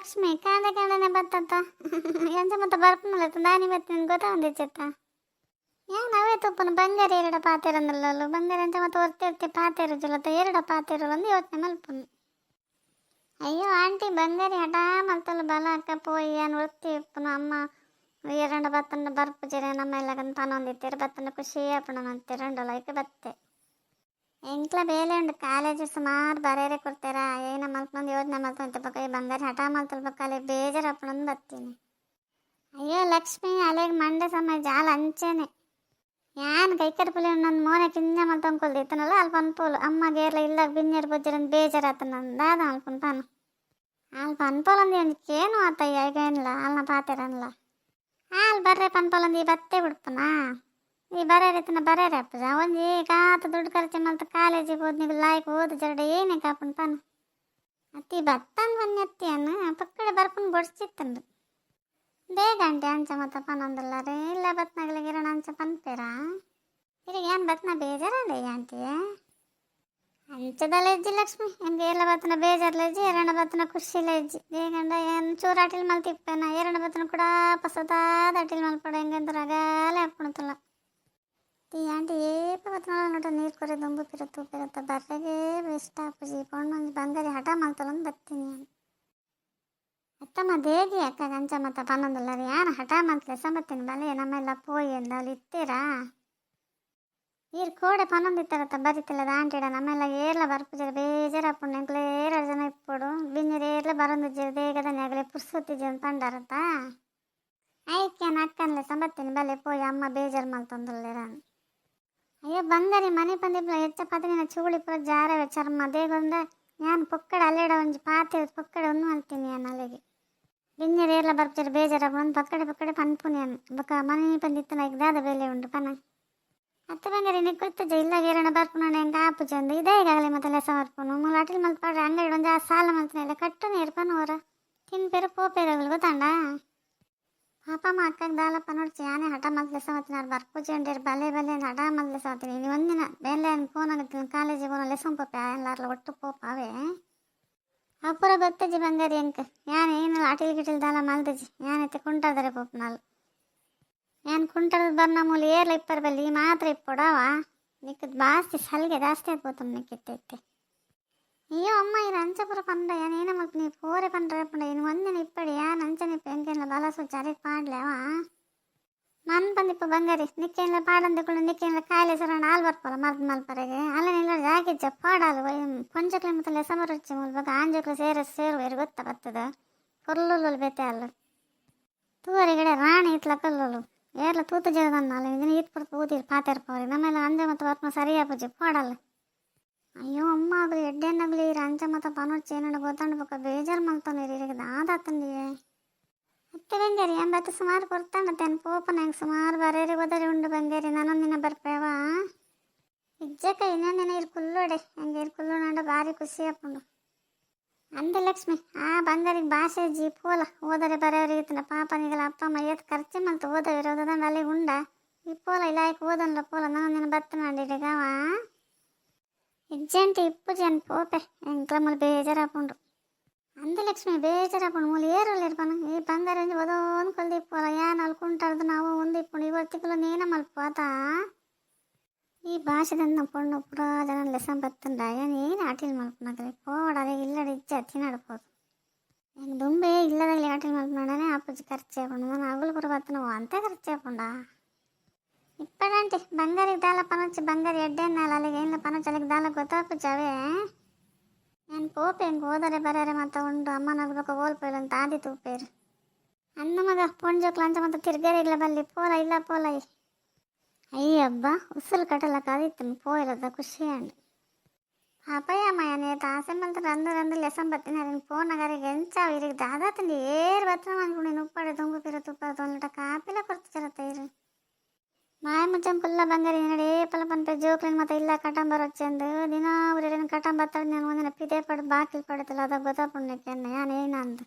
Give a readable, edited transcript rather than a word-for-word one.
ಲಕ್ಷ್ಮಿ ಕಾಂದ ಕಾಂಡನೆ ಬತ್ತತ್ತ ಎಂಚ ಮತ್ತೆ ಬರ್ಪನಲ್ಲ ದಾನಿ ಬತ್ತೀನಿ ಗೊತ್ತಾಂದಿಚ್ಚತ್ತ ಏನು ಅವೇ ತುಪ್ಪನ ಬಂಗಾರ ಎರಡ ಪಾತೆರನ್ನಲ್ಲೂ ಬಂಗಾರ ಎಂಚ ಮತ್ತೆ ಹೊರ್ತಿರ್ತಿ ಪಾತೆರಜುಲತ್ತ ಎರಡ ಪಾತೆರಲ್ಲ ಒಂದು ಯೋಚನೆ ಮಲ್ಪನು ಅಯ್ಯೋ ಆಂಟಿ ಬಂಗಾರಿ ಹಠ ಮಲ್ತಲ್ಲ ಬಲ ಅಕ್ಕ ಪೋಯಿ ಏನು ವೃತ್ತಿ ಇಪ್ಪನು ಅಮ್ಮ ಎರಡು ಬತ್ತನ ಬರ್ಪು ಜರೆ ನಮ್ಮ ಎಲ್ಲಗಂತ ಪನೊಂದಿತ್ತೀರ ಬತ್ತನ ಖುಷಿ ಅಪ್ಪನ ಅಂತೀರಂಡಲ್ಲ ಈಗ ಬತ್ತೆ ಎಂಕ್ಲ ಬೇಲೆ ಉಂಡು ಕಾಲೇಜ್ ಸುಮಾರು ಬರೇರೆ ಕೊಡ್ತಾರ ಏನ ಮಲ್ಪನೊಂದು ಯೋಜನೆ ಮಲ್ತಂತ ಪಕ್ಕ ಬಂಗಾರ ಹಠ ಮಲ್ತಲ್ಬೇಕಲ್ಲಿ ಬೇಜಾರು ಅಪ್ಪನೊಂದು ಬತ್ತೀನಿ ಅಯ್ಯೋ ಲಕ್ಷ್ಮಿ ಅಲೆಗೆ ಮಂಡೆ ಸಮಯ ಜಾಲ ಅಂಚೆನೆ ಯಾನ್ ಕೈಕರ್ ಪುಲಿ ನನ್ನ ಮೋನೆ ಕಿಂಜ ಮಲ್ತಂಕೊಳ್ದಿತ್ತನಲ್ಲ ಅಲ್ಪ ಅನ್ಪೋಲು ಅಮ್ಮಗೇರ್ಲ ಇಲ್ಲ ಬಿನ್ನೇರು ಬಜ್ಜರಂತ ಬೇಜಾರಾತ ನಂದಾದ ಅಲ್ಪನ್ ಪಾನು ಅಲ್ಪ ಅನ್ಪೋಲಂದು ಏನು ಆತಯ್ಯ ಈಗ ಏನಿಲ್ಲ ಅಲ್ನ ಪಾತೆರನ್ಲ ಅಲ್ಲಿ ಬರ್ರೆ ಪನ್ಪೋಲಂದು ಈ ಬತ್ತೆ ಬಿಡ್ಪನಾ ಈ ಬರೇ ರೀತಿನ ಬರೇರಿ ಅಪ್ಪಜ ಒಂಜಿ ಕಾತ ದುಡ್ಡು ಖರ್ಚು ಮಲ್ತ ಕಾಲೇಜಿಗೆ ಹೋದ್ ನೀವು ಲಾಯ್ಕ್ ಓದು ಜರಡ ಏನೇ ಕಾಪನ್ ಪಾನು ಅತ್ತಿ ಬತ್ತಂದು ಬನ್ನಿ ಅತ್ತಿಯನ್ನು ಪಕ್ಕಡೆ ಬರ್ಪನ್ ಬಡ್ಸಿತ್ತಂದು ಬೇಗ ಅಂಟಿ ಅಂಚ ಮತ್ತ ಪನೊಂದಲ್ಲ ರೀ ಇಲ್ಲ ಬತ್ನಾಗ್ಲಿಗೆ ಇರೋಣ ಅಂಚ ಪನ್ಪೇರಾ ಇರಿಗೆ ಏನು ಬತ್ನ ಬೇಜಾರಲ್ಲ ಆಂಟಿ ಅಂಚದಲ್ಲ ಇಜ್ಜಿ ಲಕ್ಷ್ಮಿ ಹೆಂಗೆ ಎಲ್ಲ ಬತ್ತನ ಬೇಜಾರ್ಲ ಇಜ್ಜಿ ಎರಡ ಬತ್ತನ ಖುಷಿಲ ಇಜ್ಜಿ ಬೇಗಂಡ ಏನು ಚೂರು ಅಟಿಲ್ ಮಲ್ತಿಪ್ಪೇನ ಎರಡ ಬತ್ತನ ಕೂಡ ಪಸದಾದ ಅಟಿಲ್ ಮಲ್ಪಡ ಹೆಂಗಂದ್ರೆ ಅಗಾಲೆ ಹಾಕ್ಕೊಳತಲ್ಲ ಈ ಆಂಟಿ ಏಪ ಬತ್ತನ ನೋಡ ನೀರು ಕೊರೆ ದುಂಬು ಪಿರತ್ತ ಬರ್ರೆಗೆ ಬೆಸ್ಟ್ ಆಪುಜಿ ಪೌಂಡ್ ಮಂದಿ ಬಂಗಾರಿ ಹಠ ಮಲ್ತಲೊಂದು ಬತ್ತೀನಿ ನಾನು ಅತ್ತಮ್ಮ ದೇಗಿ ಅಕ್ಕ ಗಂಚ ಮತ್ತ ಪನ್ನೊಂದಲ್ಲ ರೀ ಯಾರು ಹಠ ಮಲ್ತಲೆ ಸಂಬತ್ತೀನಿ ಬಲೆ ನಮ್ಮೆಲ್ಲ ಪೋಯಿ ಅಂದ ಅಲ್ಲಿ ಇತ್ತೀರಾ ಈರು ಕೋಡೆ ಪನ್ನೊಂದಿತ್ತಾರತ್ತ ಬರಿತಿಲ್ಲದ ಆಂಟಿಡ ನಮ್ಮೆಲ್ಲ ಏರ್ಲ ಬರ್ಪುಜರ ಬೇಜಾರು ಅಪ್ಪಣ್ಣ ಎಂಕ್ಲೆ 2 ಜನ ಇಪ್ಪಡು ಬಿನ್ನೀರು ಏರ್ಲ ಬರೊಂದು ಜರ ಬೇಗದನೆ ಆಗಲೇ ಪುರ್ಸೊತ್ತಿಜಿ ಅಂತ ಪಂಡಾರತ್ತ ಐಕ್ಯಾನ ಅಕ್ಕನ್ಲೆ ಸಂಬತ್ತೀನಿ ಬಲೆ ಪೋಯಿ ಅಮ್ಮ ಬೇಜಾರು ಮಲ್ತೊಂದುಲ್ಲೇರ ಅಯ್ಯೋ ಬಂಗಾರಿ ಮನೆ ಪಂದಿಪ್ಲ ಹೆಚ್ಚ ಪದನಿನ ಚೂಳಿ ಪುರ ಜಾರವೆ ಚರ್ಮ ದೇಗೊಂದ ನಾನು ಪೊಕ್ಕಡೆ ಅಲ್ಲೆಡ ಒಂಜಿ ಪಾತೆ ಪೊಕ್ಕಡೆ ಒಂದು ಮಲ್ತೀನಿ ನಾನು ಅಲ್ಲಿಗೆ ಬಿನ್ನೀರು ಏರ್ಲ ಬರ್ಪುಜರ ಬೇಜಾರು ಒಂದು ಪಕ್ಕಡೆ ಪನ್ಪುನಿ ಅನ್ನು ಬೊಕ್ಕ ಮನೆ ಪಂದಿತ್ತನ ಈಗ ದಾದ ಬೇಲೆ ಉಂಡು ಪನ ಅತ್ತ ಬಂಗಾರಿ ನಿಕ್ಕುತ್ತಜ ಇಲ್ಲ ಗೇರಣ ಬರ್ಪುನ ಹೆಂಗೆ ಆಪುಜ ಅಂದು ಇದೇ ಈಗಾಗಲೇ ಮತ್ತೆ ಲೆಸ ಬರ್ಪುನು ಮೂಲ ಅಟಿಲ್ ಮಲ್ತ್ಪಾಡ್ರೆ ಅಂಗಡಿ ಒಂದು ಸಾಲ ಮಲ್ತನೆಲ್ಲ ಕಟ್ಟನೆ ಇರ್ಪನು ಅವರ ತಿನ್ಪೇರು ಪೋಪೇರಗಳು ಗೊತ್ತಾಂಡ ಪಾಪ ಅಮ್ಮ ಅಕ್ಕಗೆ ದಾಲಪ್ಪ ನೋಡ್ಸಿ ಯಾನೇ ಹಠ ಮಲ್ತಲೆ ಸಮತ್ತಿನ ಬರ್ಪೂಜೆ ಉಂಡೇರು ಬಲೆ ಹಠ ಮಲ್ತಲೆ ಸಮತ್ತೀನಿ ನೀವು ಒಂದಿನ ಬೇಲೆ ಫೋನ್ ಆಗುತ್ತೆ ಕಾಲೇಜಿಗೆ ಫೋನ್ ಲೆಸನ್ ಪೋಪ ಎಲ್ಲಾರ್ಲ ಒಟ್ಟು ಪೋಪ ಅವೇ ಅಪುರ ಗೊತ್ತಜ್ಜಿ ಬಂಗಾರಿ ಅಂಕ ಯಾನು ಏನಿಲ್ಲ ಅಟಿಲ್ ಗಿಟಿಲ್ ದಾಲ ಮಲ್ತಜ್ಜಿ ಯಾನೈತೆ ಕುಂಟಾದರೆ ಪೋಪ ನಾಲ್ ಏನು ಕುಂಟದ ಬರ್ನ ಮೂಲ ಏರ್ಲ ಇಪ್ಪರ್ ಬಲ್ಲಿ ಮಾತ್ರ ಇಪ್ಪಡವ ನಿಕ್ಕದು ಜಾಸ್ತಿ ಸಲಿಗೆ ಜಾಸ್ತಿ ಆಗ್ಬೋದು ನಿಕ್ಕಿತ್ತೈತೆ ಅಯ್ಯೋ ಅಮ್ಮ ಇದು ಅಂಚಪುರ ಪಂಡ ಏನೇನ ಮಲ್ತು ನೀವು ಪೋರೆ ಪಂಡ್ರೆ ಪಂಡ ಇನ್ನು ಒಂದಿನ ಇಪ್ಪಡಿ ಯಾನು ಅಂಚನೆ ಎಂಕೇನ ಬಲಸು ಚರಿಗೆ ಪಾಡ್ಲೇವ ಮನ್ ಬಂದಿಪ್ಪ ಬಂಗಾರಿ ನಿಕ್ಕೇನ ಪಾಡಂದುಕೊಂಡು ನಿಕ್ಕೇನ ಕಾಯಿಲೆ ಸರಣ ಹಾಲು ಬರ್ಪಲ್ಲ ಮಲ್ಪರೆಗೆ ಅಲ್ಲೆಲ್ಲ ಜಾಗಿಜ್ಜ ಪಾಡಾಲು ಕೊಂಚಕ್ಲೆ ಮತ್ತೆ ಲೆಸಮ ರುಚಿ ಮೂಲ್ಬೇಕು ಆಂಜಕ್ಲು ಸೇರುವೇರು ಗೊತ್ತ ಬರ್ತದ ಕೊಲ್ಲುಲು ಬೇತೆ ಅಲ್ಲ ತೂವರಿಗಡೆ ರಾಣಿ ಇತ್ಲ ಕಲ್ಲುಲು ಏರ್ಲ ತೂತು ಜಗದನ್ನ ಅಲ್ಲ ಇದನ್ನ ಈತ್ ಪುರ್ತು ಊದಿರು ಪಾತೆರ್ಪವ್ರಿ ನಮ್ಮೆಲ್ಲ ಅಂಜ ಮತ್ತು ವರ್ಮ ಸರಿಯಾಪುಜಿ ಪಾಡಲ್ಲ ಅಯ್ಯೋ ಅಮ್ಮ ಆಗಲಿ ಎಡ್ಡೆನ್ನಾಗಲಿ ರಂಚ ಮತ್ತು ಪನೋಡ್ಚಿ ಏನಾಡ ಗೊತ್ತಾಡ್ಬೇಕು ಬೇಜಾರು ಮಲ್ತಾನೆ ಈಗ ದಾದಾತಂದಿಯೇ ಅತ್ತೆ ಬಂಗಾರಿ ಎಂಬತ್ತು ಸುಮಾರು ಕೊಡ್ತಾಂಡತ್ತೇನು ಪೋಪನ ಹೆಂಗೆ ಸುಮಾರು ಬರೇರಿ ಓದರಿ ಉಂಡು ಬಂಗಾರಿ ನಾನೊಂದಿನ ಬರ್ಪೇವ ಇಜ್ಜಕ್ಕ ಇನ್ನೊಂದಿನ ಇರು ಕುಲ್ಲೋಡೆ ಹೆಂಗೆ ಇರು ಕುಲ್ಲೋಣ ಭಾರಿ ಖುಷಿ ಅಪ್ಪುಂಡು ಅಂದ ಲಕ್ಷ್ಮಿ ಆ ಬಂಗಾರಿಗೆ ಭಾಷೆ ಜಿ ಪೋಲ ಓದರೆ ಬರೆಯವರಿಗೆ ಪಾಪನಿಗೆಲ್ಲ ಅಪ್ಪ ಅಮ್ಮ ಏತ್ ಖರ್ಚು ಮಲ್ತು ಓದವಿರೋದಂಡ ಅಲ್ಲಿ ಉಂಡ ಈ ಪೋಲ ಇಲಾಯ್ಕ ಓದನ್ಲ ಪೋಲ ನಾನೊಂದಿನ ಬತ್ತ ಮಾಡಿಡಿಗವ ಇಜ್ಜಂಟಿ ಇಪ್ಪು ಜನ ಪೋಪೆ ಎಂಕ್ಲ ಮೂಲ ಬೇಜಾರಾಪುಂಡು ಅಂದ ಲಕ್ಷ್ಮಿ ಬೇಜಾರಾಪುಂಡು ಮೂಲ ಏರಲ್ಲಿ ಇರ್ಪನು ಈ ಬಂಗಾರ ಓದೋನ್ ಕೊಲ್ದಿಪ್ಪಲ್ಲ ಯಾನ್ ಅಲ್ಲಿ ಕುಂಟಾಡ್ದು ನಾವು ಒಂದಿಪ್ಪುಂಡು ಇವತ್ತಿಗೆಲ್ಲ ನೇನ ಮಲ್ಪಾತ ಈ ಭಾಷೆದಂದು ಪೊಣ್ಣು ಪುರಾ ಜನ ಲೆಸನ್ ಬತ್ತಂಡ ಏನು ಆಟಿಲ್ ಮಲ್ಪನಾಗಲಿ ಪೋಡದೆ ಇಲ್ಲಡ ಇಜ್ಜ ತಿನ್ನಡ್ಬೋದು ಹೆಂಗೆ ದುಂಬೆ ಇಲ್ಲದಲ್ಲಿ ಆಟಿಲ್ ಮಲ್ಪನಾಡನೆ ಅಪ್ಪಜ್ಜಿ ಖರ್ಚು ಹಾಕೊಂಡು ನಾನು ಅಗುಲು ಪುರ ಬತ್ತನ ಅಂತ ಖರ್ಚು ಹಾಕೊಂಡ ಇಪ್ಪಡಂಟಿ ಬಂಗಾರಿಗೆ ದಾಲ ಪನೊಚ್ಚಿ ಬಂಗಾರಿ ಎಡ್ಡೆನ್ನಲ್ಲ ಅಲ್ಲಿಗೆ ಏನಿಲ್ಲ ಪನೊಚ್ಚಿ ಅಲ್ಲಿಗೆ ದಾಲ ಗೊತ್ತಾಪುಜ್ಜವೇ ನಾನು ಪೋಪೆ ಹೆಂಗೆ ಓದರೆ ಬರೇರೆ ಮತ್ತು ಉಂಡು ಅಮ್ಮನಾಗ್ಬೇಕು ಓಲ್ಪೋಯ್ಲು ಅಂತ ಆದಿ ತೂಪೇರು ಅನ್ನ ಮಗ ಪೊಂಜೋಕ್ಲ ಅಂಚ ಮತ್ತು ತಿರ್ಗೇರಿ ಇಲ್ಲ ಬಲ್ಲಿ ಪೋಲ ಇಲ್ಲ ಪೋಲ ಅಯ್ಯಬ್ಬ ಉಸುಲು ಕಟ್ಟಲ್ಲ ಕಾದಿತ್ತು ಪೋಯಿರದ ಖುಷಿ ಅಂಡು ಅಪ್ಪಯ್ಯ ಅಮ್ಮಯ್ಯ ನೇತ ಆಸೆ ಮಲ್ತ ರಂದು ಲೆಸನ್ ಬತ್ತೀನಿ ಅದನ್ನು ಫೋನಗಾರಿಗೆ ಎಂಚಾವ ಇರಿಗೆ ದಾದಾ ತಂದು ಏರು ಬತ್ತನ ಅನ್ಕೊಂಡು ನೀನು ಉಪ್ಪಾಡೆ ತುಂಬು ಪಿರ ತುಪ್ಪ ತೊಂದಟ ಕಾಪಿಲ ಕೊಡ್ತಿರತ್ತ ಇರು ಮಾಯ ಮುಚ್ಚಂ ಕುಲ್ಲ ಬಂಗಾರಿ ನಡೆ ಪಲ ಪನ್ಪೆ ಜೋಕ್ಲಿನ ಮತ್ತೆ ಇಲ್ಲ ಕಟಂಬರ್ వచ్చేಂದು ದಿನ ಊರಿನ ಕಟಂಬರ್ತಾಳೆ ನಾನು ಒಂದಿನ ಪಿದೆ ಪಡು ಬಾಕಿಲ್ ಪಡುತ್ತಲ್ಲ ಅದಾಗ ಗೊತ್ತಾಪುಣ್ಣಕ್ಕೆ ಯಾನೇನಂದು